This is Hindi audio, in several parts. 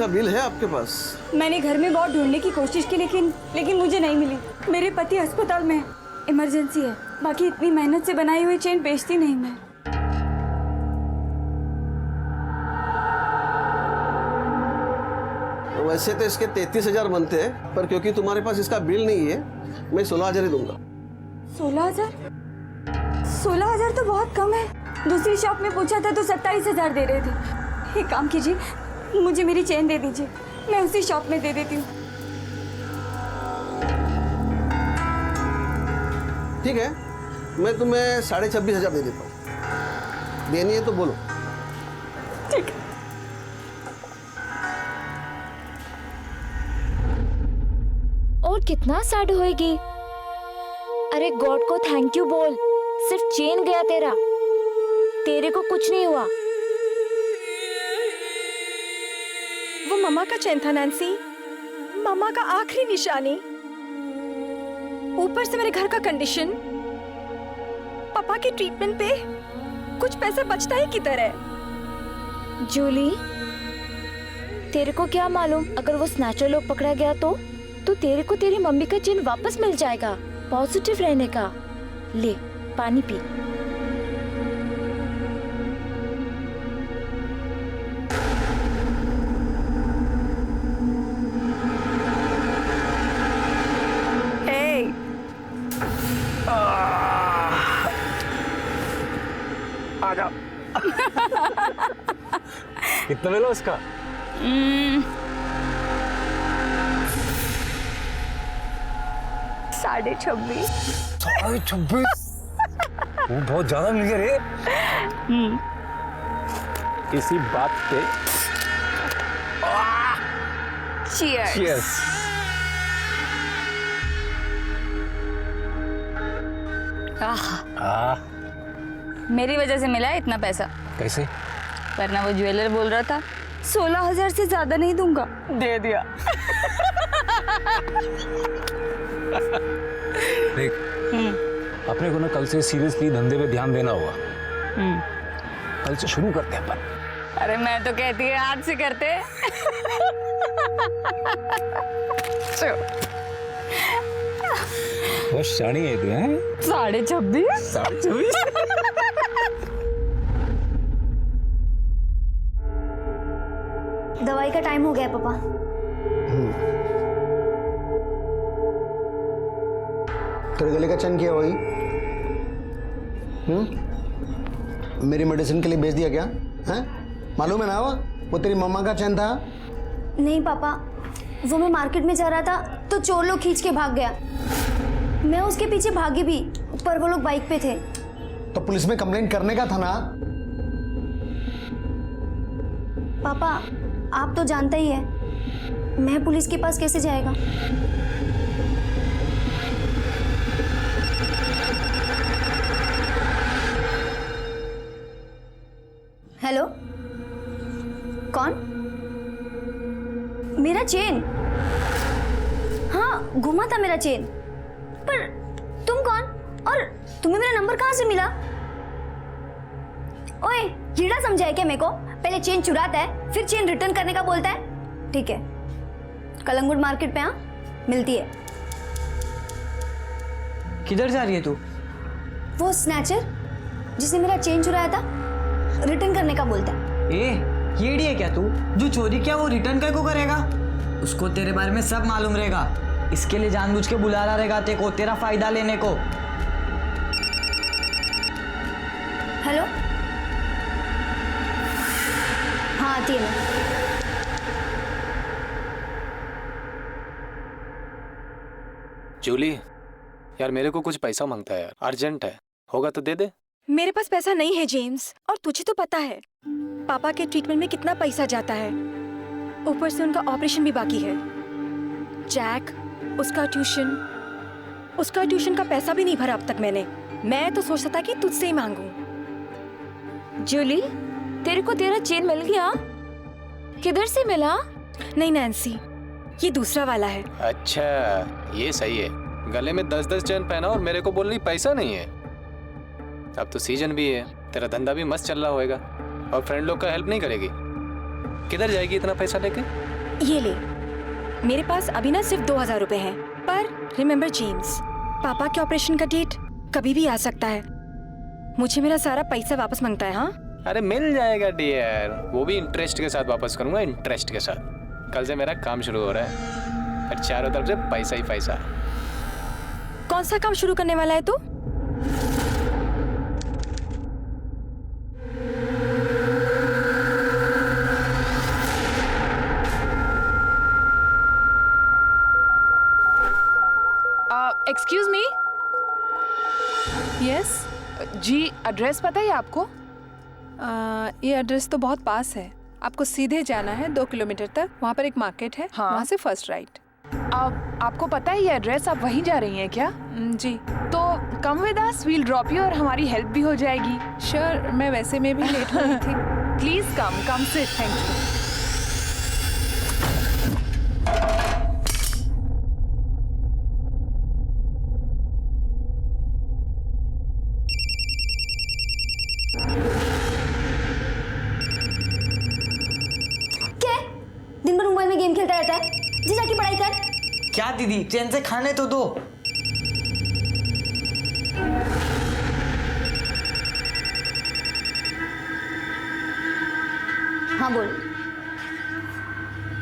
का बिल है आपके पास? मैंने घर में बहुत ढूंढने की कोशिश की, लेकिन मुझे नहीं मिली। मेरे पति अस्पताल में है, इमरजेंसी है। बाकी इतनी मेहनत से बनाई हुई चेन बेचती नहीं मैं। वैसे तो इसके 33,000 बनते हैं, पर क्योंकि तुम्हारे पास इसका बिल नहीं है, मैं 16,000 ही दूंगा। 16,000? 16,000 तो बहुत कम है। दूसरी शॉप में पूछा था तो 27,000 दे रहे थे। एक काम कीजिए, मुझे मेरी चेन दे दीजिए, मैं उसी शॉप में दे देती हूँ। ठीक है, मैं तुम्हें 26,500 दे देता हूँ। देनी है तो बोलो। ठीक है। और कितना सैड होएगी। अरे गॉड को थैंक यू बोल, सिर्फ चेन गया तेरा, तेरे को कुछ नहीं हुआ। वो मम्मा का चैन था नैन्सी, मम्मा का आखिरी निशानी। ऊपर से मेरे घर का कंडीशन, पापा के ट्रीटमेंट पे कुछ पैसा बचता ही किधर है। जूली, तेरे को क्या मालूम, अगर वो स्नैचर लोग पकड़ा गया तो तेरे को तेरी मम्मी का चेन वापस मिल जाएगा। पॉजिटिव रहने का। ले पानी पी। आजा। कितना मिला उसका? 26.5। 26.5? वो बहुत ज्यादा मिल गया रे। इसी बात पे Cheers. Cheers. मेरी वजह से मिला है इतना पैसा, कैसे? वरना वो ज्वेलर बोल रहा था 16,000 से ज्यादा नहीं दूंगा। दे दिया। देख, अपने को ना कल से सीरियसली धंधे पे ध्यान देना होगा। कल से शुरू करते हैं अपन। अरे मैं तो कहती है आज से करते। बहुत शानी है तू, हैं? 26.5? 26.5? दवाई का टाइम हो गया पापा। तेरे गले का चैन क्या हुई? मेरी मेडिसिन के लिए बेच दिया क्या? हैं? मालूम है ना वो तेरी मम्मा का चैन था। नहीं पापा, वो मैं मार्केट में जा रहा था तो चोर लोग खींच के भाग गया। मैं उसके पीछे भागी भी, पर वो लोग बाइक पे थे। तो पुलिस में कंप्लेंट करने का था ना। पापा आप तो जानता ही है, मैं पुलिस के पास कैसे जाएगा। हेलो, कौन? मेरा चेन? हाँ, घुमा था मेरा चेन। पर तुम कौन और तुम्हें मेरा नंबर कहाँ से मिला? ओए, कीड़ा समझा है क्या मेरे को? पहले चेन चुराता है, फिर चेन रिटर्न करने का बोलता है। ठीक है, कलंगुट मार्केट पे आ, मिलती है। किधर जा रही है तू? वो स्नैचर जिसने मेरा चेन चुराया था, रिटर्न करने का बोलता है। येड़ी है क्या तू? जो चोरी किया वो रिटर्न कर को करेगा? उसको तेरे बारे में सब मालूम रहेगा, इसके लिए जानबूझ के बुला रहा रहेगा तेरे को, तेरा फायदा लेने को। हेलो, हाँ आती है मैं। जूली, यार मेरे को कुछ पैसा मांगता है यार, अर्जेंट है, होगा तो दे दे। मेरे पास पैसा नहीं है जेम्स, और तुझे तो पता है पापा के ट्रीटमेंट में कितना पैसा जाता है। ऊपर से उनका ऑपरेशन भी बाकी है। जैक, उसका ट्यूशन का पैसा भी नहीं भरा अब तक मैंने। मैं तो सोचता था कि तुझसे ही मांगूं। जूली, तेरे को तेरा चेन मिल गया? किधर से मिला? नहीं नैन्सी, ये दूसरा वाला है। अच्छा, ये सही है। गले में 10-10 चैन पहना और मेरे को बोल रही पैसा नहीं है। अब तो सीजन भी है, तेरा धंधा भी मस्त चल रहा होगा और फ्रेंड लोग का हेल्प नहीं करेगी। किधर जाएगी इतना पैसा लेके? ये ले, मेरे पास अभी ना सिर्फ 2000 रुपए हैं, पर रिमेम्बर जेम्स, पापा के ऑपरेशन का डेट कभी भी आ सकता है। मुझे मेरा सारा पैसा वापस मांगता है। हाँ, अरे मिल जाएगा डियर, वो भी इंटरेस्ट के साथ वापस करूंगा, इंटरेस्ट के साथ। कल से मेरा काम शुरू हो रहा है और चारों तरफ से पैसा ही पैसा। कौन सा काम शुरू करने वाला है तू? Excuse me. यस जी, एड्रेस पता है आपको? ये एड्रेस तो बहुत पास है, आपको सीधे जाना है 2 किलोमीटर तक, वहाँ पर एक मार्केट है। हाँ। वहाँ से फर्स्ट राइट। आपको पता है ये एड्रेस, आप वहीं जा रही हैं क्या? जी तो come with us, we'll drop you और हमारी हेल्प भी हो जाएगी। श्योर, मैं वैसे में भी लेट हो रही थी। Please come sit, thank you. क्या है? दिन भर मोबाइल में गेम खेलता रहता है, जी जाके पढ़ाई कर। क्या दीदी, चैन से खाने तो दो। हाँ बोल,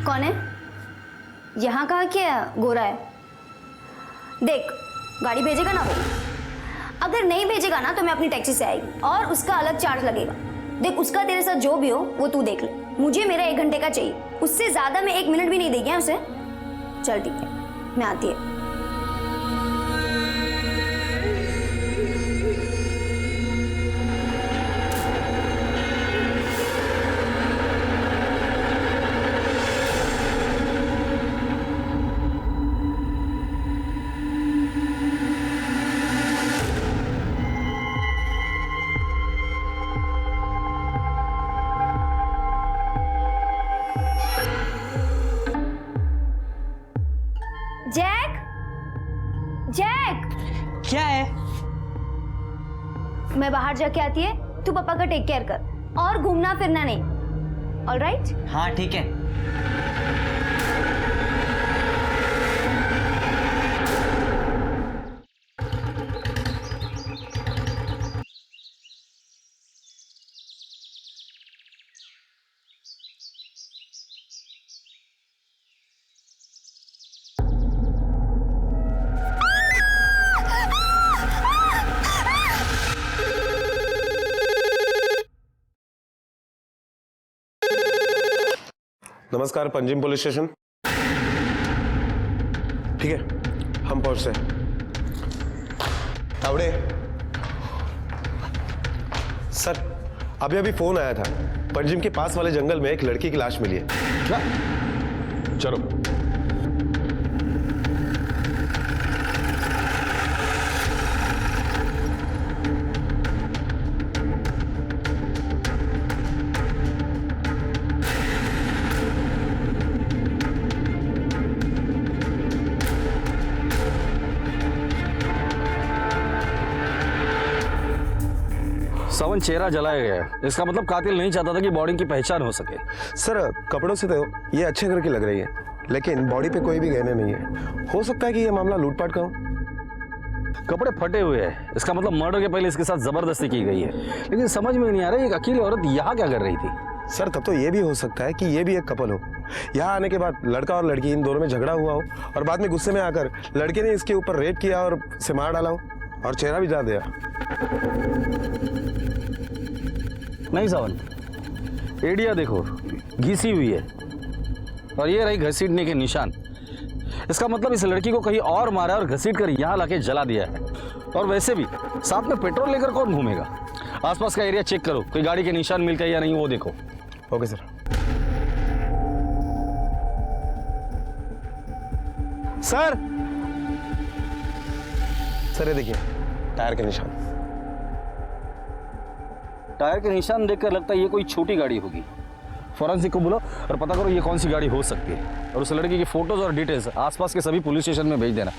कौन है? यहाँ कहाँ क्या गोरा है? देख, गाड़ी भेजेगा ना वो, अगर नहीं भेजेगा ना तो मैं अपनी टैक्सी से आएगी और उसका अलग चार्ज लगेगा। देख, उसका तेरे साथ जो भी हो वो तू देख ले, मुझे मेरा 1 घंटे का चाहिए, उससे ज्यादा मैं 1 मिनट भी नहीं देगी उसे। चल ठीक है, मैं आती है। जैक, जैक, क्या है? मैं बाहर जाके आती है, तू पापा का टेक केयर कर और घूमना फिरना नहीं। ऑलराइट? हाँ ठीक है। नमस्कार, पंजिम पुलिस स्टेशन। ठीक है, हम पहुंचते हैं। तावड़े, सर, अभी फोन आया था, पंजिम के पास वाले जंगल में एक लड़की की लाश मिली है। क्या? चलो। सावन, चेहरा जलाया गया है, इसका मतलब कातिल नहीं चाहता था कि बॉडी की पहचान हो सके। सर, कपड़ों से तो ये अच्छे घर की लग रही है, लेकिन बॉडी पे कोई भी गहने नहीं है। हो सकता है कि ये मामला लूटपाट का हो। कपड़े फटे हुए हैं, इसका मतलब मर्डर के पहले इसके साथ जबरदस्ती की गई है। लेकिन समझ में नहीं आ रहा है, एक अकेली औरत यहाँ क्या कर रही थी? सर, तब तो ये भी हो सकता है कि ये भी एक कपल हो। यहाँ आने के बाद लड़का और लड़की इन दोनों में झगड़ा हुआ हो और बाद में गुस्से में आकर लड़के ने इसके ऊपर रेप किया और इसे मार डाला हो और चेहरा भी जला दिया। नहीं सावन, एडिया देखो, घिसी हुई है और ये रही घसीटने के निशान। इसका मतलब इस लड़की को कहीं और मारा और घसीट कर यहाँ लाके जला दिया है। और वैसे भी साथ में पेट्रोल लेकर कौन घूमेगा? आसपास का एरिया चेक करो, कोई गाड़ी के निशान मिलते हैं या नहीं वो देखो। Okay sir. सर, सर ये देखिए, टायर के निशान। टायर के निशान देखकर लगता है ये कोई छोटी गाड़ी होगी। फॉरेंसिक को बुलाओ और पता करो ये कौन सी गाड़ी हो सकती है, और उस लड़की की फोटोज और डिटेल्स आसपास के सभी पुलिस स्टेशन में भेज देना।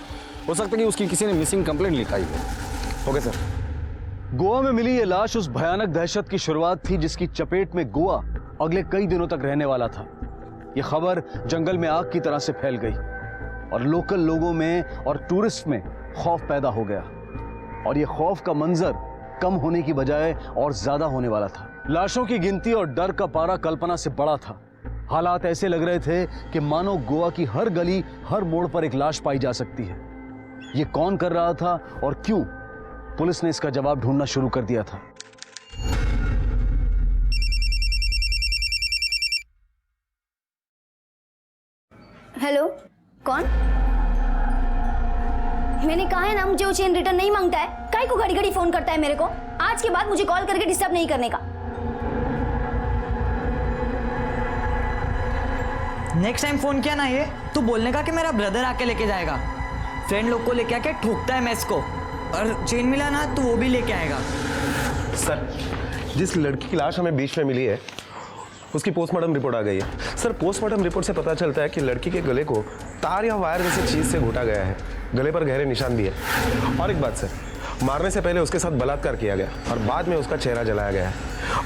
हो सकता है कि उसकी किसी ने मिसिंग कंप्लेंट लिखाई हो। Okay sir. गोवा में मिली ये लाश उस भयानक दहशत की शुरुआत थी जिसकी चपेट में गोवा अगले कई दिनों तक रहने वाला था। ये खबर जंगल में आग की तरह से फैल गई और लोकल लोगों में और टूरिस्ट में खौफ पैदा हो गया, और ये खौफ का मंजर कम होने की बजाय और ज्यादा होने वाला था। लाशों की गिनती और डर का पारा कल्पना से बड़ा था। हालात ऐसे लग रहे थे कि मानो गोवा की हर गली, हर मोड़ पर एक लाश पाई जा सकती है। ये कौन कर रहा था और क्यों, पुलिस ने इसका जवाब ढूंढना शुरू कर दिया था। हेलो, कौन? मैंने कहा है ना, मुझे वो चेन रिटर्न नहीं मांगता है। काहे को घड़ी घड़ी फोन करता है मेरे को? आज के बाद मुझे कॉल करके डिस्टर्ब नहीं करने का। नेक्स्ट टाइम फोन किया ना ये तो बोलने का कि मेरा ब्रदर आके लेके जाएगा। फ्रेंड लोग को लेके आके ठोकता है मैस को, और चेन मिला ना तो वो भी लेके आएगा। सर, जिस लड़की की लाश हमें बीच में मिली है उसकी पोस्टमार्टम रिपोर्ट आ गई है। सर, पोस्टमार्टम रिपोर्ट से पता चलता है कि लड़की के गले को तार या वायर जैसी चीज से घोटा गया है। गले पर गहरे निशान भी है। और एक बात सर, मारने से पहले उसके साथ बलात्कार किया गया और बाद में उसका चेहरा जलाया गया है।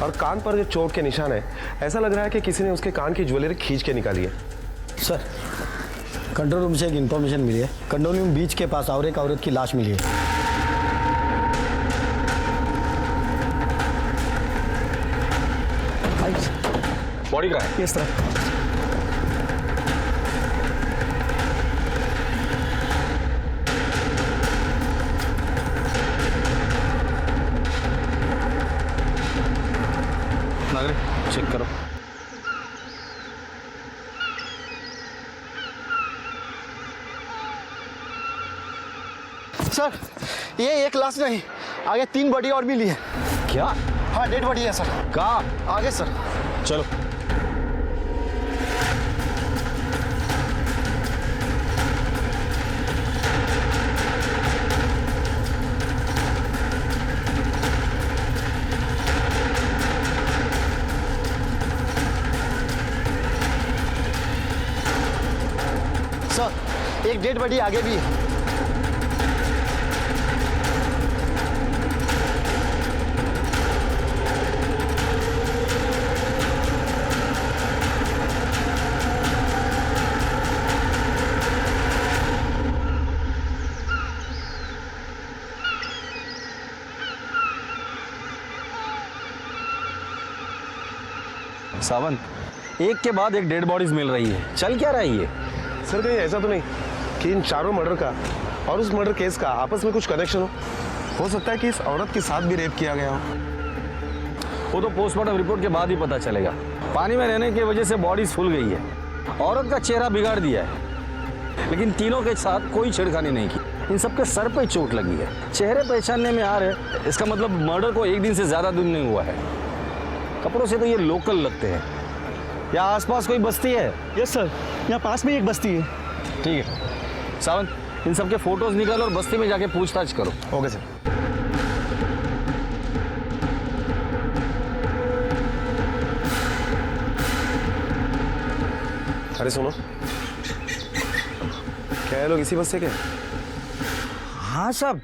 और कान पर जो चोट के निशान है, ऐसा लग रहा है कि किसी ने उसके कान की ज्वेलरी खींच के निकाली है। सर, कंट्रोल रूम से एक इन्फॉर्मेशन मिली है। कंट्रोल रूम बीच के पास और एक औरत की लाश मिली है। बॉडी कहाँ है? इस तरफ। नागरिक, चेक करो। सर, ये एक लाश नहीं, आगे 3 बॉडी और मिली है। क्या? हाँ, डेड बॉडी है सर। कहाँ? आगे सर। चलो। सर, एक डेड बॉडी आगे भी है। सावंत, एक के बाद एक डेड बॉडीज मिल रही है। चल क्या रहा है ये? सर, कहीं ऐसा तो नहीं कि इन चारों मर्डर का और उस मर्डर केस का आपस में कुछ कनेक्शन हो सकता है कि इस औरत के साथ भी रेप किया गया हो। वो तो पोस्टमार्टम रिपोर्ट के बाद ही पता चलेगा। पानी में रहने की वजह से बॉडी फूल गई है, औरत का चेहरा बिगाड़ दिया है, लेकिन तीनों के साथ कोई छेड़खानी नहीं की। इन सबके सर पे चोट लगी है। चेहरे पहचानने में आ रहे, इसका मतलब मर्डर को एक दिन से ज्यादा दिन नहीं हुआ है। कपड़ों से तो ये लोकल लगते हैं। यहाँ आसपास कोई बस्ती है? यस सर, यहाँ पास में एक बस्ती है। ठीक है सावंत, इन सबके फोटोज निकालो और बस्ती में जाके पूछताछ करो। Okay sir. अरे सुनो, क्या ये लोग इसी बस्ती के? हाँ साहब,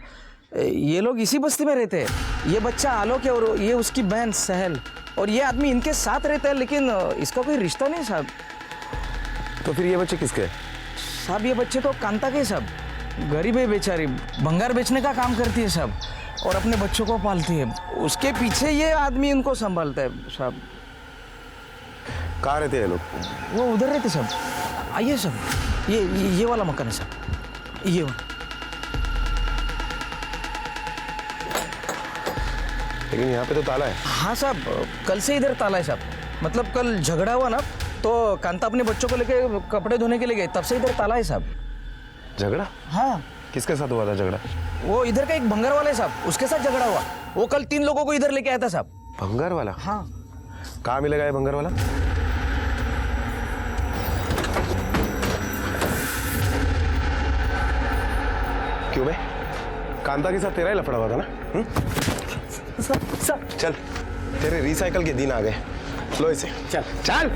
ये लोग इसी बस्ती में रहते हैं। ये बच्चा आलोक है और ये उसकी बहन सहल, और ये आदमी इनके साथ रहता है, लेकिन इसका कोई रिश्ता नहीं साहब। तो फिर ये बच्चे किसके? साहब, ये बच्चे तो कांता के साहब। गरीब है बेचारी, भंगार बेचने का काम करती है साहब, और अपने बच्चों को पालती है। उसके पीछे ये आदमी इनको संभालता है साहब। कहाँ रहते हैं लोग? वो उधर रहते साहब। आइए साहब, ये वाला मकान है साहब, ये वाला। लेकिन यहाँ पे तो ताला है। हाँ साहब, कल से इधर ताला है साहब। मतलब कल झगड़ा हुआ ना, तो कांता अपने बच्चों को लेके कपड़े धोने के लिए गए, तब से इधर ताला है साहब। झगड़ा? हाँ। किसके साथ हुआ था झगड़ा? वो इधर का एक भंगार वाला है साहब, उसके साथ झगड़ा हुआ। वो कल 3 लोगों को इधर लेके आया था साहब। भंगार वाला? हाँ। कहाँ मिलेगा ये भंगार वाला? क्यों बे? कांता के साथ तेरा ही लफड़ा हुआ था ना? सर चल, तेरे रिसाइकल के दिन आ गए। लो इसे। चल चल।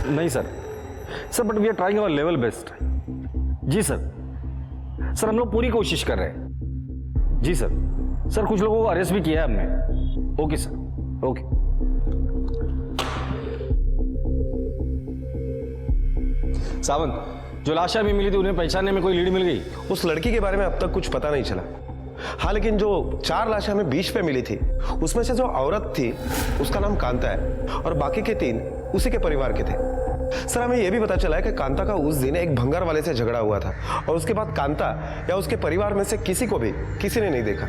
नहीं sir, but we are trying our level best. जी सर, हम लोग पूरी कोशिश कर रहे हैं। जी सर, कुछ लोगों को अरेस्ट भी किया है हमने। Okay sir, okay. सावंत, जो लाश अभी मिली थी उन्हें पहचानने में कोई लीड मिल गई? उस लड़की के बारे में अब तक कुछ पता नहीं चला। हाँ, लेकिन जो 4 लाशें हमें बीच पे मिली थी उसमें से जो औरत थी उसका नाम कांता है और बाकी के 3 उसी के परिवार के थे। सर, हमें यह भी पता चला है कि कांता का उस दिन एक भंगार वाले से झगड़ा हुआ था और उसके बाद कांता या उसके परिवार में से किसी को भी किसी ने नहीं देखा,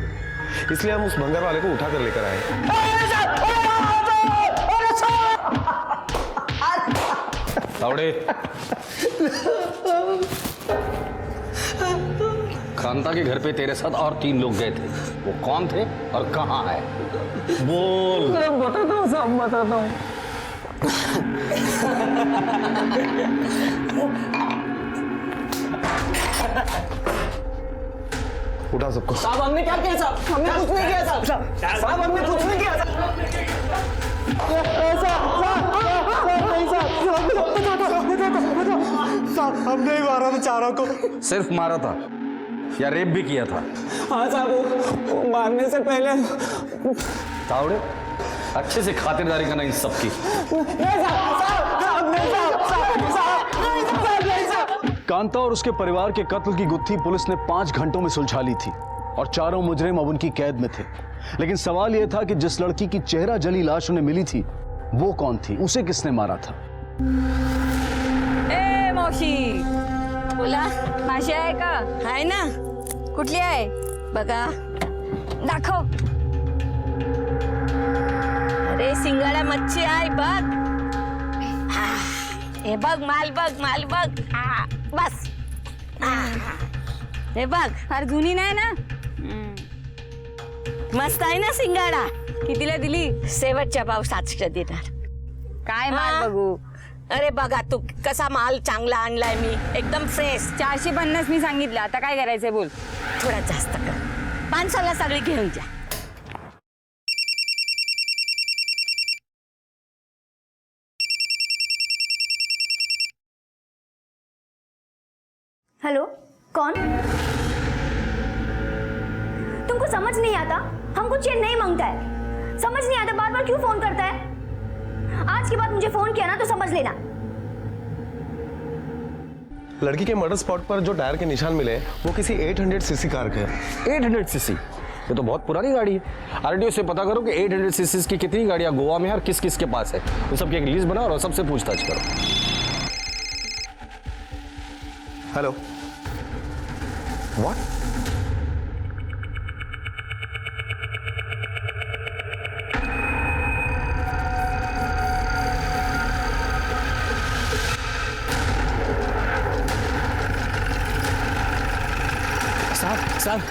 इसलिए हम उस भंगार वाले को उठा कर लेकर आए। तावड़े, कांता के घर पे तेरे साथ और 3 लोग गए थे, वो कौन थे और कहाँ है? बोल। बताता हूँ साहब, बताता हूँ। उठा सबको। साहब हमने क्या किया साहब? हमने कुछ नहीं किया साहब। साहब हमने कुछ नहीं किया साहब। हमने ही मारा था चारों को। सिर्फ मारा था या रेप भी किया था? हाँ साहब, वो मारने से पहले। तावड़े, अच्छे से खातिरदारी करना इन सबकी। कांता और उसके परिवार के कत्ल की गुत्थी पुलिस ने 5 घंटों में सुलझा ली थी और चारों मुजरिम अब उनकी कैद में थे। लेकिन सवाल यह था कि जिस लड़की की चेहरा जली लाश उन्हें मिली थी वो कौन थी, उसे किसने मारा था? ए मावशी, बोला माशी आहे का? आहे ना. कुठली आहे बघा, दाखव. अरे सिंगाडा मच्छी आहे बघ. हे बघ, माल बघ, माल बघ. बस. हे बघ, फार जुनी नाही ना. मस्त आहे ना सिंगाडा. कितीला दिली? शेवटच्या भाव 700 देणार. काय माल बघू? अरे बघा तू कसा माल चांगला आणलाय मी, एकदम फ्रेश. 450 मी सांगितलं, आता काय करायचंय बोल. थोडा जास्त कर. 500ला सगळी घेऊन जा. हेलो, कौन? तुमको समझ नहीं आता? हमको चेन नहीं मांगता है। समझ नहीं आता बार बार क्यों फोन करता है? आज के बाद मुझे फोन किया ना तो समझ लेना। लड़की के मर्डर स्पॉट पर जो टायर के निशान मिले वो किसी 800 सीसी कार के हैं। 800 सीसी? ये तो बहुत पुरानी गाड़ी है। आरटीओ से पता करो कि 800 सीसी की कितनी गाड़ियां गोवा में और किस किस के पास है। वो सबकी एक लिस्ट बनाओ और सबसे पूछताछ करो। Hello, what? साहब,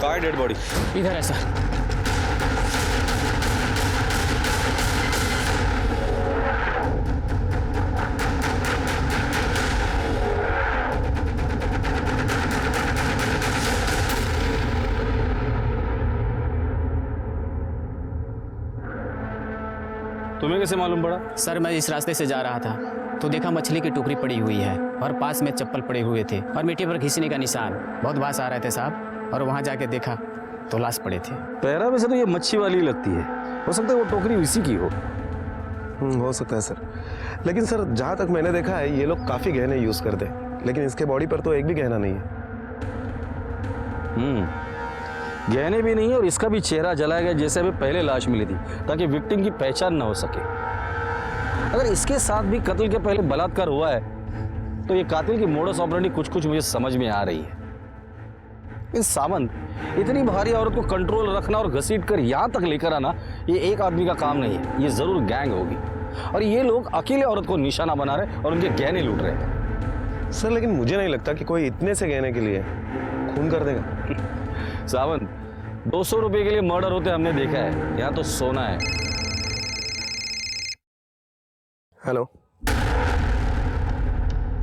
कहाँ है डेड बॉडी? इधर है सर। तुम्हें कैसे मालूम पड़ा? सर मैं इस रास्ते से जा रहा था तो देखा मछली की टोकरी पड़ी हुई है और पास में चप्पल पड़े हुए थे और मिट्टी पर घिसने का निशान। बहुत बास आ रहे थे साहब, और वहाँ जाके देखा तो लाश पड़े थे। पैरा में से तो ये मच्छी वाली लगती है, हो सकता है वो टोकरी उसी की हो। हो सकता है सर, लेकिन सर जहाँ तक मैंने देखा है ये लोग काफ़ी गहने यूज़ करते हैं, लेकिन इसके बॉडी पर तो एक भी गहना नहीं है। गहने भी नहीं है और इसका भी चेहरा जलाया गया जैसे अभी पहले लाश मिली थी, ताकि विक्टिम की पहचान ना हो सके। अगर इसके साथ भी कत्ल के पहले बलात्कार हुआ है तो ये कातिल की मोडस ऑपरेंडी कुछ मुझे समझ में आ रही है। इस सावंत, इतनी भारी औरत को कंट्रोल रखना और घसीट कर यहाँ तक लेकर आना ये एक आदमी का काम नहीं है, ये जरूर गैंग होगी और ये लोग अकेले औरत को निशाना बना रहे और उनके गहने लूट रहे हैं। सर लेकिन मुझे नहीं लगता कि कोई इतने से गहने के लिए खून कर देगा। सावंत, 200 रुपए के लिए मर्डर होते हमने देखा है, यहाँ तो सोना है। हेलो,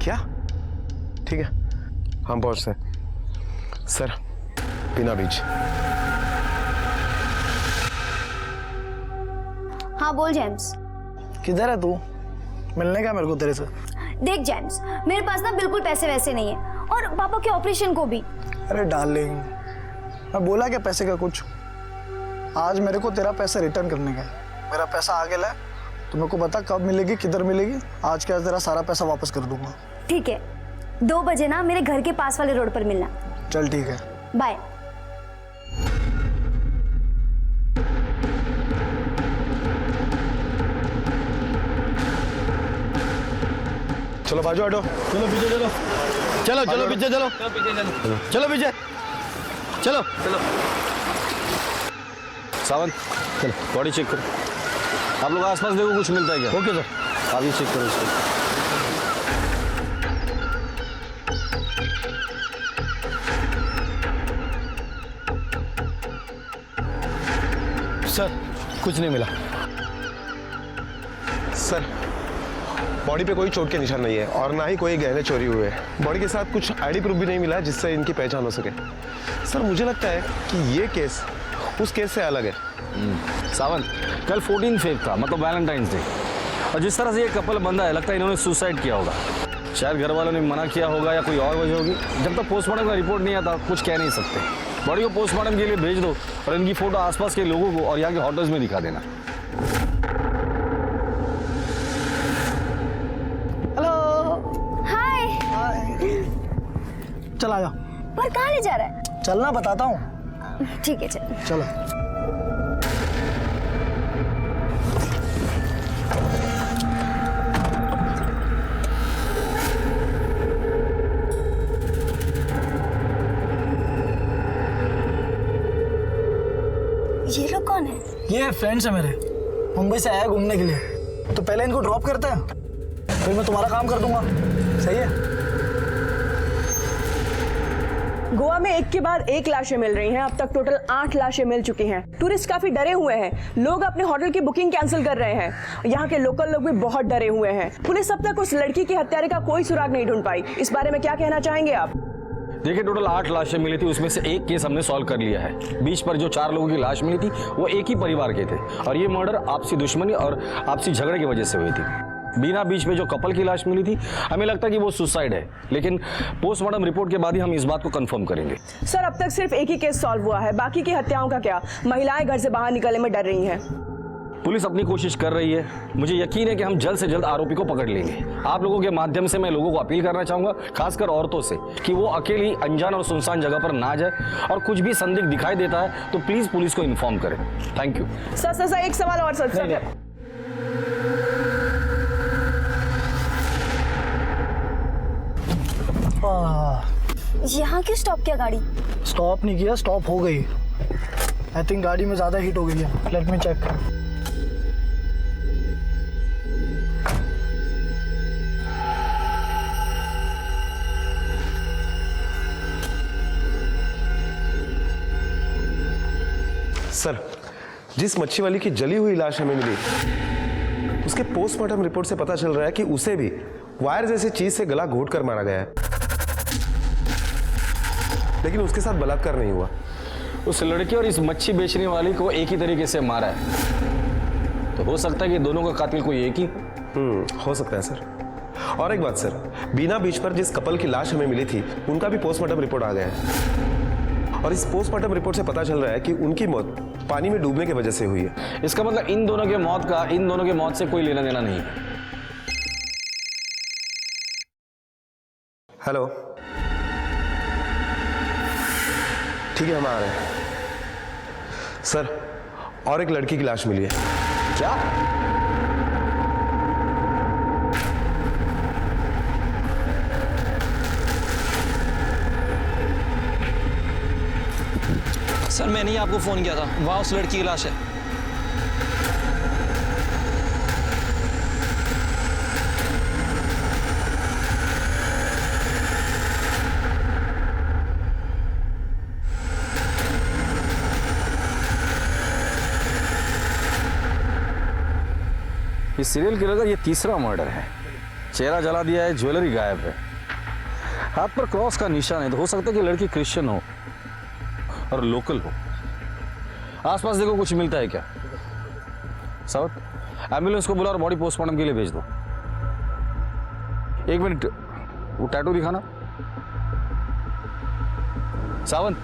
क्या? ठीक है, हम पहुंचते हैं। सर, पीना बीच। हाँ बोल जेम्स। किधर है तू? मिलने का मेरे को तेरे से। देख जेम्स, मेरे पास ना बिल्कुल पैसे वैसे नहीं है और पापा के ऑपरेशन को भी। अरे डार्लिंग, मैं बोला क्या पैसे का कुछ? आज मेरे को तेरा पैसा रिटर्न करने का है। मेरा पैसा आ गया है, तो मेरे को बता कब मिलेगी, किधर मिलेगी। आज क्या तेरा सारा पैसा वापस कर दूंगा। ठीक है, 2 बजे ना मेरे घर के पास वाले रोड पर मिलना। चल ठीक है, बाय। चलो बाजू हटो, चलो पीछे चलो, चलो चलो पीछे चलो, चलो पीछे चलो चलो। सावंत चलो बॉडी चेक करो। आप लोग आसपास देखो कुछ मिलता है क्या। Okay sir. आप ये चेक करो इसको। सर कुछ नहीं मिला। सर बॉडी पे कोई चोट के निशान नहीं है और ना ही कोई गहने चोरी हुए हैं। बॉडी के साथ कुछ आईडी प्रूफ भी नहीं मिला जिससे इनकी पहचान हो सके। सर मुझे लगता है कि ये केस उस केस से अलग है। सावंत कल 14 फेब था, मतलब वैलेंटाइंस डे, और जिस तरह से ये कपल बंदा है लगता है इन्होंने सुसाइड किया होगा। शायद घर वालों ने मना किया होगा या कोई और वजह होगी। जब तक पोस्टमार्टम का रिपोर्ट नहीं आता कुछ कह नहीं सकते। बॉडी को पोस्टमार्टम के लिए भेज दो और इनकी फोटो आसपास के लोगों को और यहाँ के होटल्स में दिखा देना। चल आया। पर कहाँ ले जा रहा है? चलना बताता हूँ। ठीक है चल। चलो। ये लोग कौन है? ये फ्रेंड्स है मेरे, मुंबई से आया घूमने के लिए। तो पहले इनको ड्रॉप करते हैं, फिर मैं तुम्हारा काम कर दूंगा। सही है? गोवा में एक के बाद एक लाशें मिल रही हैं। अब तक टोटल 8 लाशें मिल चुकी हैं। टूरिस्ट काफी डरे हुए हैं। लोग अपने होटल की बुकिंग कैंसिल कर रहे हैं। यहाँ के लोकल लोग भी बहुत डरे हुए हैं। पुलिस अब तक उस लड़की के हत्यारे का कोई सुराग नहीं ढूंढ पाई। इस बारे में क्या कहना चाहेंगे आप? देखिए टोटल 8 लाशें मिली थी, उसमें से एक केस हमने सॉल्व कर लिया है। बीच पर जो 4 लोगों की लाश मिली थी वो एक ही परिवार के थे और ये मर्डर आपसी दुश्मनी और आपसी झगड़े की वजह से हुई थी। बीना बीच में जो कपल की लाश मिली थी हमें लगता है कि वो सुसाइड है, लेकिन पोस्टमार्टम रिपोर्ट के बाद ही हम इस बात को कंफर्म करेंगे। सर अब तक सिर्फ एक ही केस सॉल्व हुआ है, बाकी की हत्याओं का क्या? महिलाएं घर से बाहर निकलने में डर रही हैं। पुलिस अपनी कोशिश कर रही है। मुझे यकीन है कि हम जल्द से जल्द आरोपी को पकड़ लेंगे। आप लोगों के माध्यम से मैं लोगों को अपील करना चाहूंगा, खासकर औरतों से, कि वो अकेली अनजान और सुनसान जगह पर ना जाए और कुछ भी संदिग्ध दिखाई देता है तो प्लीज पुलिस को इन्फॉर्म करें। Thank you. सर एक सवाल और सर। यहाँ क्यों स्टॉप किया गाड़ी? स्टॉप नहीं किया, स्टॉप हो गई। आई थिंक गाड़ी में ज्यादा हीट हो गई है। Let me check. सर जिस मच्छी वाली की जली हुई लाश हमें मिली उसके पोस्टमार्टम रिपोर्ट से पता चल रहा है कि उसे भी वायर जैसी चीज से गला घोट कर मारा गया है, लेकिन उसके साथ बलात्कार नहीं हुआ। उस लड़की और इस मच्छी बेचने वाली को एक ही तरीके से मारा है, तो हो सकता है कि दोनों का कातिल कोई एक ही। हो सकता है सर। और एक बात सर, बीना बीच पर जिस कपल की लाश हमें मिली थी उनका भी पोस्टमार्टम रिपोर्ट आ गया है और इस पोस्टमार्टम रिपोर्ट से पता चल रहा है कि उनकी मौत पानी में डूबने की वजह से हुई है। इसका मतलब इन दोनों के मौत से कोई लेना देना नहीं है। हेलो, ठीक है हम आ रहे हैं। सर और एक लड़की की लाश मिली है। क्या? सर मैंने ही आपको फोन किया था, वहां उस लड़की की लाश है। इस सीरियल किलर का ये तीसरा मर्डर है। चेहरा जला दिया है, ज्वेलरी गायब है, हाथ पर क्रॉस का निशान है, तो हो सकता है कि लड़की क्रिश्चियन हो और लोकल हो। आसपास देखो कुछ मिलता है क्या? सावंत एम्बुलेंस को बुला और बॉडी पोस्टमार्टम के लिए भेज दो। एक मिनट, वो टैटू दिखाना। सावंत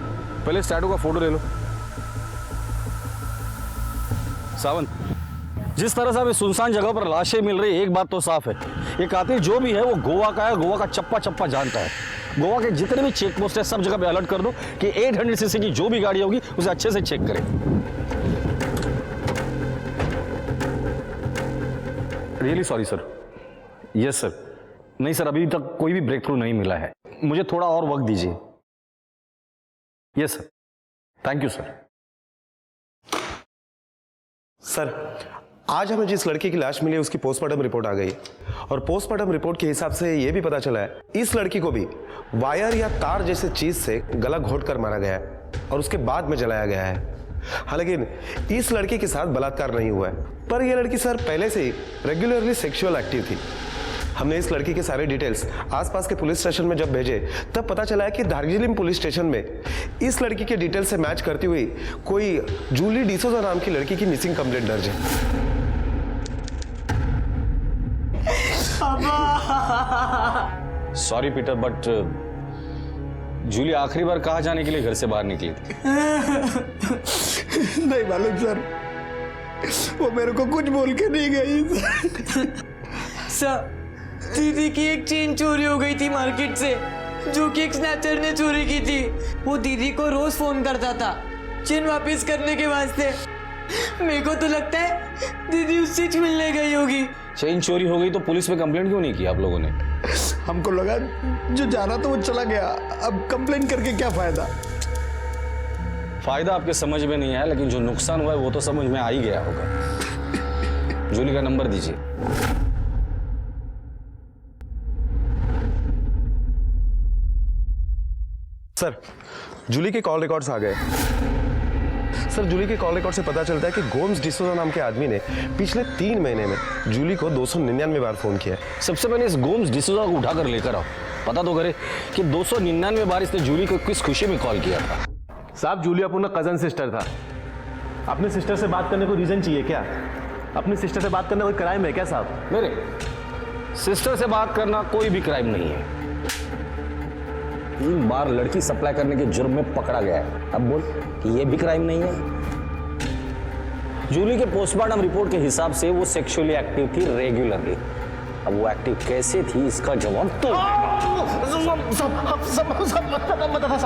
पहले इस टैटू का फोटो ले लो। सावंत, जिस तरह से हमें सुनसान जगह पर लाशें मिल रही है, एक बात तो साफ है, ये कातिल जो भी है वो गोवा का है, गोवा का चप्पा चप्पा जानता है। गोवा के जितने भी चेक पोस्ट है सब जगह पे अलर्ट कर दो कि 800 सीसी की जो भी गाड़ी होगी उसे अच्छे से चेक करें। Really sorry sir. Yes sir. नहीं सर, अभी तक कोई भी ब्रेक थ्रू नहीं मिला है, मुझे थोड़ा और वक्त दीजिए। Yes sir, thank you sir. Sir, आज हमें जिस लड़की की लाश मिली उसकी पोस्टमार्टम रिपोर्ट आ गई और पोस्टमार्टम रिपोर्ट के हिसाब से यह भी पता चला है इस लड़की को भी वायर या तार जैसे चीज से गला घोट कर मारा गया है और उसके बाद में जलाया गया है। हालांकि इस लड़की के साथ बलात्कार नहीं हुआ है, पर यह लड़की सर पहले से ही रेगुलरली सेक्सुअल एक्टिव थी। हमने इस लड़की के सारे डिटेल्स आसपास के पुलिस स्टेशन में जब भेजे तब पता चला है कि दार्जिलिंग पुलिस स्टेशन में इस लड़की के डिटेल्स से मैच करती हुई कोई जूली डिसोजा नाम की लड़की की मिसिंग कंप्लेंट दर्ज है। सॉरी पीटर, बट जूली आखिरी बार कहाँ जाने के लिए घर से बाहर निकली थी? नहीं मालूम सर, वो मेरे को कुछ बोल के नहीं गई सर। दीदी की एक चेन चोरी हो गई थी मार्केट से, जो कि एक स्नैचर ने चोरी की थी। वो दीदी को रोज फोन करता था चेन वापस करने के वास्ते। मेरे को तो लगता है दीदी उससे मिलने गई होगी। चेन चोरी हो गई तो पुलिस में कंप्लेंट क्यों नहीं की आप लोगों ने? हमको लगा जो जाना तो वो चला गया, अब कंप्लेंट करके क्या फायदा। फायदा आपके समझ में नहीं आया, लेकिन जो नुकसान हुआ है वो तो समझ में आ ही गया होगा। जूली का नंबर दीजिए। सर, जूली के कॉल रिकॉर्ड्स आ गए। सर, जूली के कॉल रिकॉर्ड से पता चलता है कि गोम्स डिसोजा नाम के आदमी ने पिछले 3 महीने में जूली को 299 बार फोन किया है। सबसे पहले इस गोम्स डिसोजा को उठाकर लेकर आओ, पता तो करे कि 299 बार इसने जूली को किस खुशी में कॉल किया था। साहब, जूली अपना कजन सिस्टर था। अपने सिस्टर से बात करने को रीजन चाहिए क्या? अपनी सिस्टर से बात करना कोई क्राइम है क्या साहब? मेरे सिस्टर से बात करना कोई भी क्राइम नहीं है। 3 बार लड़की सप्लाई करने के जुर्म में पकड़ा गया है, अब बोल कि ये भी क्राइम नहीं है। जूली के पोस्टमार्टम रिपोर्ट के हिसाब से वो सेक्सुअली एक्टिव थी रेगुलरली। अब वो एक्टिव कैसे थी इसका जवाब तो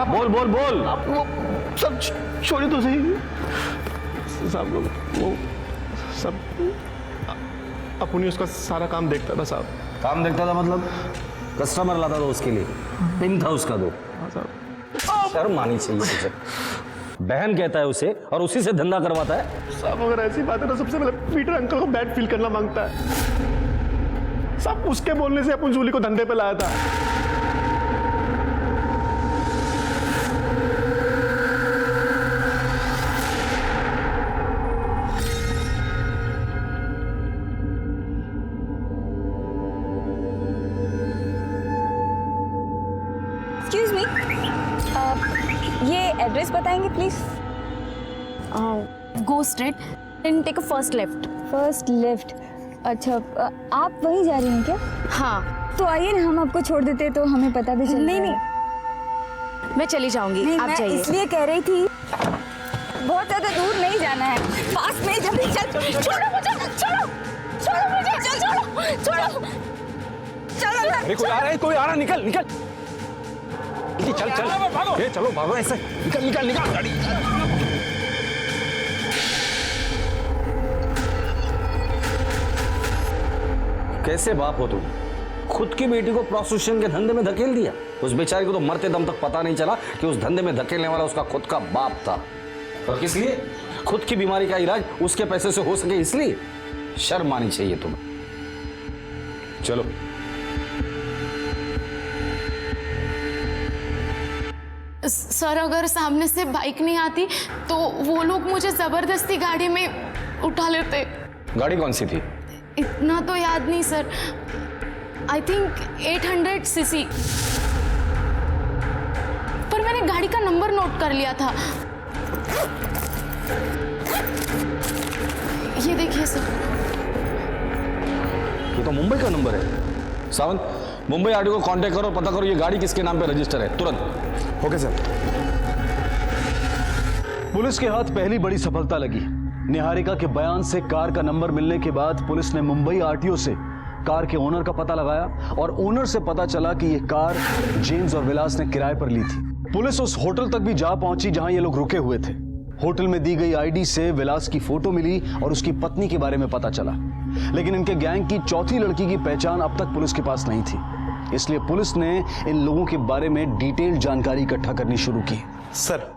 बोल बोल बोल। वो सब छोड़ी तो सही साहब, लोग वो सब अपनी उसका सारा काम देखता था साहब। काम देखता था मतलब कस्टमर लाता था उसके लिए, पिन था उसका दो। शर्म आनी चाहिए तुझे। बहन कहता है उसे और उसी से धंधा करवाता है। साहब, अगर ऐसी बात है तो सबसे पहले पीटर अंकल को बैड फील करना मांगता है साहब। उसके बोलने से अपन जूली को धंधे पे लाया था। एक्सक्यूज मी, ये एड्रेस बताएंगे please? Go straight and take a first left. First left. अच्छा, आप वहीं जा रही हैं क्या? हाँ। तो आइए ना, हम आपको छोड़ देते तो हमें पता भी चलता। नहीं, मैं चली जाऊंगी, आप जाइए। इसलिए कह रही थी बहुत ज्यादा दूर नहीं जाना है, पास में। जल्दी चल, छोड़ो मुझे, छोड़ो मुझे, छोड़ो। अरे कोई आ रहा है, कोई आ रहा है, निकल निकल। चल चल भागो, चलो भागो ऐसे, निकल निकल निकल गाड़ी। कैसे बाप हो तुम? खुद की बेटी को प्रोस्टिट्यूशन के धंधे में धकेल दिया। उस बेचारी को तो मरते दम तक पता नहीं चला कि उस धंधे में धकेलने वाला उसका खुद का बाप था। और किस लिए? खुद की बीमारी का इलाज उसके पैसे से हो सके इसलिए। शर्म आनी चाहिए तुम्हें। चलो। सर, अगर सामने से बाइक नहीं आती तो वो लोग मुझे जबरदस्ती गाड़ी में उठा लेते। गाड़ी कौन सी थी? इतना तो याद नहीं सर, आई थिंक 800 सीसी, पर मैंने गाड़ी का नंबर नोट कर लिया था। ये देखिए सर। ये तो मुंबई का नंबर है। सावंत, मुंबई आरटीओ को कांटेक्ट करो, पता करो ये गाड़ी किसके नाम पे रजिस्टर है, तुरंत। Okay sir. पुलिस के हाथ पहली बड़ी सफलता लगी। निहारिका के बयान से कार का नंबर मिलने के बाद पुलिस ने मुंबई आरटीओ से कार के ओनर का पता लगाया और ओनर से पता चला कि यह कार जेम्स और विलास ने किराए पर ली थी। पुलिस उस होटल तक भी जा पहुंची जहां ये लोग रुके हुए थे। होटल में दी गई आईडी से विलास की फोटो मिली और उसकी पत्नी के बारे में पता चला, लेकिन इनके गैंग की चौथी लड़की की पहचान अब तक पुलिस के पास नहीं थी। इसलिए पुलिस ने इन लोगों के बारे में डिटेल जानकारी इकट्ठा करनी शुरू की। सर,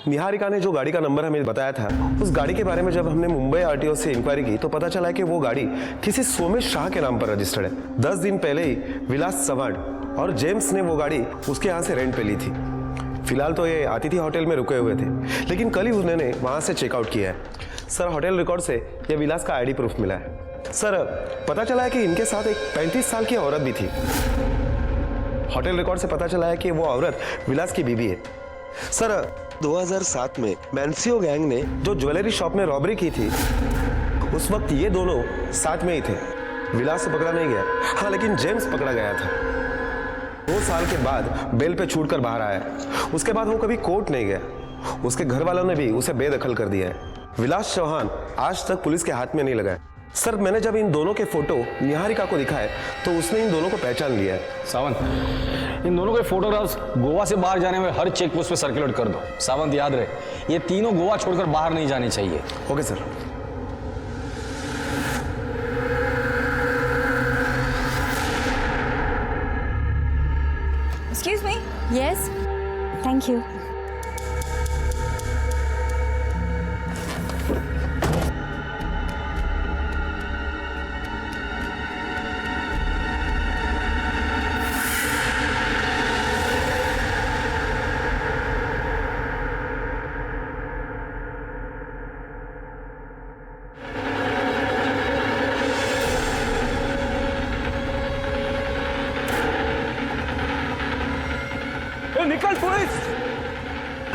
निहारिका ने जो गाड़ी का नंबर हमें बताया था, उस गाड़ी के बारे में जब हमने मुंबई आरटीओ से इंक्वायरी की तो पता चला कि वो गाड़ी किसी सोमेश शाह के नाम पर रजिस्टर्ड है। 10 दिन पहले ही विलास चव्हाण और जेम्स ने वो गाड़ी उसके यहाँ से रेंट पे ली थी। फिलहाल तो ये अतिथि होटल में रुके हुए थे, लेकिन कल ही उन्होंने वहाँ से चेकआउट किया है। सर, होटल रिकॉर्ड से ये विलास का आईडी प्रूफ मिला है। सर, पता चला है कि इनके साथ एक 35 साल की औरत भी थी। होटल रिकॉर्ड से पता चला है कि वो औरत विलास की बीवी है। सर, 2007 में मैंसियो गैंग ने जो ज्वेलरी शॉप में रॉबरी की थी, उस वक्त ये दोनों साथ में ही थे। विलास तो पकड़ा नहीं गया, हाँ, लेकिन जेम्स पकड़ा गया था। 2 साल के बाद बेल पे छूटकर बाहर आया। उसके बाद वो कभी कोर्ट नहीं गया। उसके घर वालों ने भी उसे बेदखल कर दिया है। विलास चौहान आज तक पुलिस के हाथ में नहीं लगा है। सर, मैंने जब इन दोनों के फोटो निहारिका को दिखाए तो उसने इन दोनों को पहचान लिया है। सावंत, इन दोनों के फोटोग्राफ्स गोवा से बाहर जाने में हर चेक पोस्ट पे सर्कुलेट कर दो। सावंत, याद रहे, ये तीनों गोवा छोड़कर बाहर नहीं जाने चाहिए। Okay sir. Excuse me. Yes, thank you. निकल पुलिस,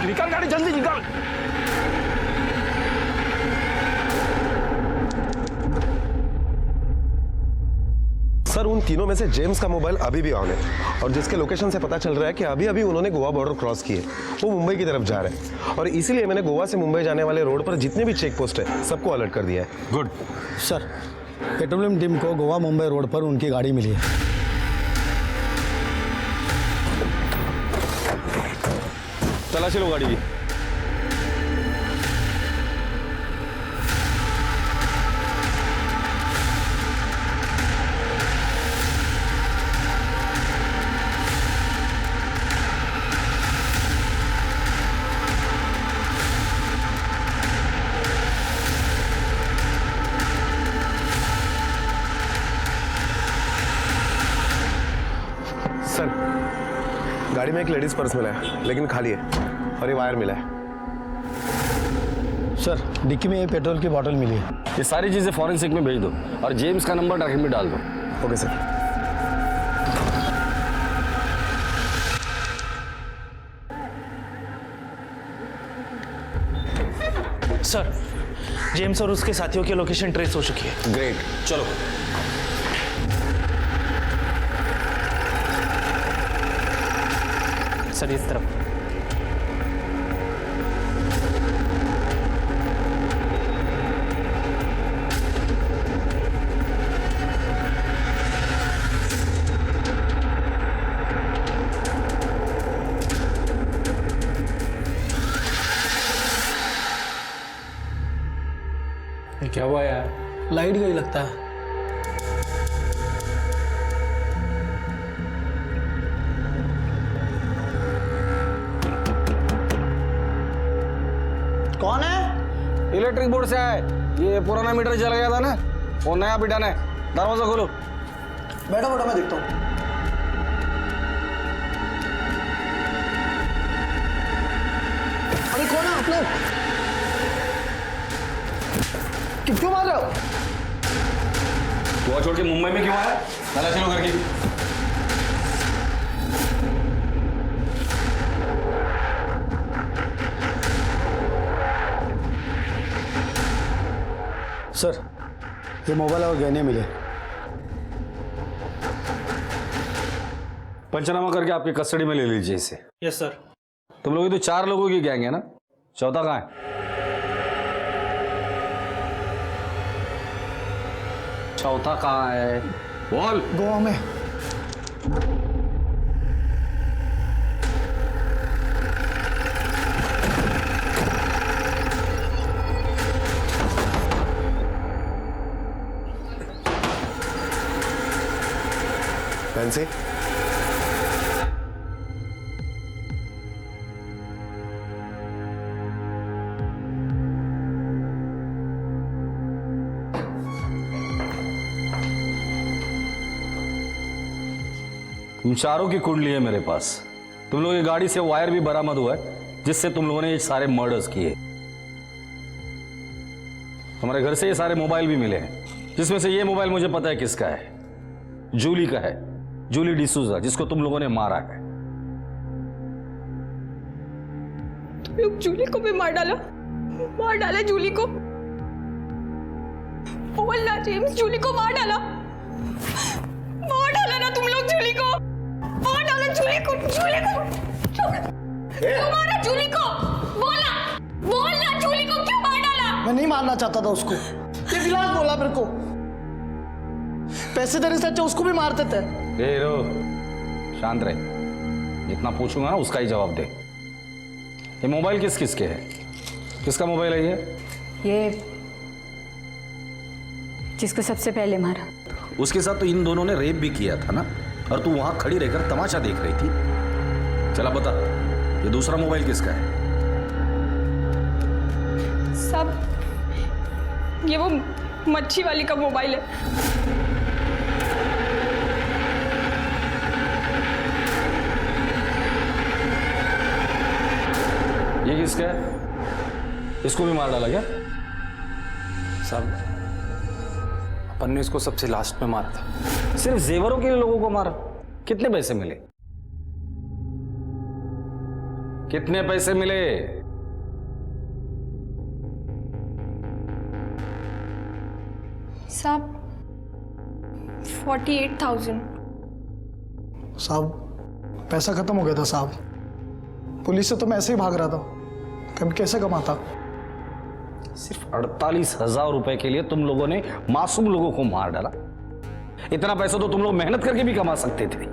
निकल गाड़ी, जल्दी निकल। सर, उन तीनों में से जेम्स का मोबाइल अभी भी ऑन है और जिसके लोकेशन से पता चल रहा है कि अभी अभी उन्होंने गोवा बॉर्डर क्रॉस किए, वो मुंबई की तरफ जा रहे हैं। और इसीलिए मैंने गोवा से मुंबई जाने वाले रोड पर जितने भी चेक पोस्ट है सबको अलर्ट कर दिया है। गुड सर, पेट्रोलियम टीम को गोवा मुंबई रोड पर उनकी गाड़ी मिली है। तलाशी लो गाड़ी की। सर, गाड़ी में एक लेडीज पर्स मिला है, लेकिन खाली है और ये वायर मिला है। सर, डिक्की में ये पेट्रोल की बोतल मिली है। ये सारी चीजें फॉरेंसिक में भेज दो और जेम्स का नंबर ट्रैकिंग में डाल दो। Okay sir. सर, जेम्स और उसके साथियों की लोकेशन ट्रेस हो चुकी है। ग्रेट, चलो। सर, इस तरफ। क्या हुआ यार? लाइट गई लगता है। कौन है? इलेक्ट्रिक बोर्ड से आए। ये पुराना मीटर जल गया था ना, वो नया पिटाना है। दरवाजा खोलो। बैठो बैठो, मैं देखता हूँ। अरे कौन है आप लोग? क्यों मार रहे हो? गोवा छोड़ के मुंबई में क्यों आया? तलाशी लो घर की। सर, ये मोबाइल और गहने मिले। पंचनामा करके आपकी कस्टडी में ले लीजिए इसे। Yes sir. तुम लोग तो 4 लोगों की गैंग है ना? चौथा कहाँ है? चौथा कहाँ है? बोल। गोवा में। फैंसी तुम चारों की कुंडली है मेरे पास। तुम लोगों की गाड़ी से वायर भी बरामद हुआ है जिससे तुम लोगों ने ये सारे मर्डर्स किए। हमारे घर से ये सारे मोबाइल भी मिले हैं, जिसमें से ये मोबाइल मुझे पता है किसका है, जूली का है, जूली डिसूजा, जिसको तुम लोगों ने मारा है। तुम लोग जूली को भी मार डाला जूली को। बोलना जेम्स, जूली को मार डाला ना तुम लोग जूली को। मार डाला जूली को। क्यों मारा जूली को? बोलना जूली को क्यों मार डाला? मैं नहीं मारना चाहता था उसको, ये विलास बोला मेरे को। पैसे देने से अच्छा उसको भी मारते थे। रो, शांत रहे। जितना पूछूंगा ना उसका ही जवाब दे। ये मोबाइल किस किस के है? किसका मोबाइल है ये जिसको सबसे पहले मारा। उसके साथ तो इन दोनों ने रेप भी किया था ना, और तू वहां खड़ी रहकर तमाशा देख रही थी। चला बता, ये दूसरा मोबाइल किसका है? सब ये वो मच्छी वाली का मोबाइल है। ये किसका है? इसको भी मार डाला क्या? साहब, अपन ने इसको सबसे लास्ट में मारा था। सिर्फ जेवरों के लिए लोगों को मारा? कितने पैसे मिले? कितने पैसे मिले? साहब 48,000। साहब पैसा खत्म हो गया था साहब। पुलिस से तो मैं ऐसे ही भाग रहा था, कभी कैसे कमाता। सिर्फ 48,000 रुपए के लिए तुम लोगों ने मासूम लोगों को मार डाला। इतना पैसा तो तुम लोग मेहनत करके भी कमा सकते थे।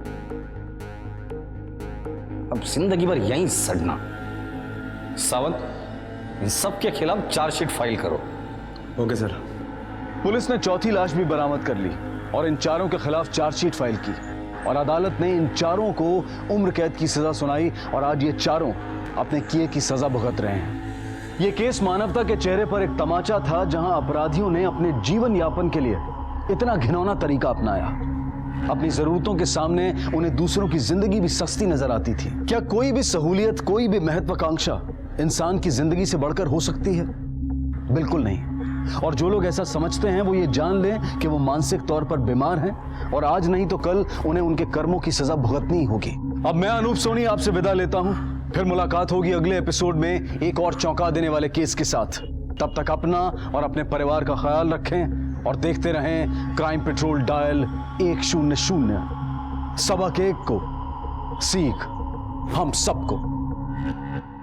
अब जिंदगी भर यहीं सड़ना। सावंत, इन सब के खिलाफ चार्जशीट फाइल करो। Okay sir. पुलिस ने चौथी लाश भी बरामद कर ली और इन चारों के खिलाफ चार्जशीट फाइल की, और अदालत ने इन चारों को उम्र कैद की सजा सुनाई, और आज ये चारों अपने किए की सजा भुगत रहे हैं। ये केस मानवता के चेहरे पर एक तमाचा था, जहां अपराधियों ने अपने जीवन यापन के लिए इतना घिनौना तरीका अपनाया। अपनी जरूरतों के सामने उन्हें दूसरों की जिंदगी भी सस्ती नजर आती थी। क्या कोई भी सहूलियत, कोई भी महत्वाकांक्षा इंसान की जिंदगी से बढ़कर हो सकती है? बिल्कुल नहीं। और जो लोग ऐसा समझते हैं वो ये जान लें कि वो मानसिक तौर पर बीमार हैं, और आज नहीं तो कल उन्हें उनके कर्मों की सजा भुगतनी होगी। अब मैं अनूप सोनी आपसे विदा लेता हूं। फिर मुलाकात होगी अगले एपिसोड में एक और चौंका देने वाले केस के साथ। तब तक अपना और अपने परिवार का ख्याल रखें और देखते रहें क्राइम पेट्रोल डायल 100। सबक एक को, सीख हम सबको।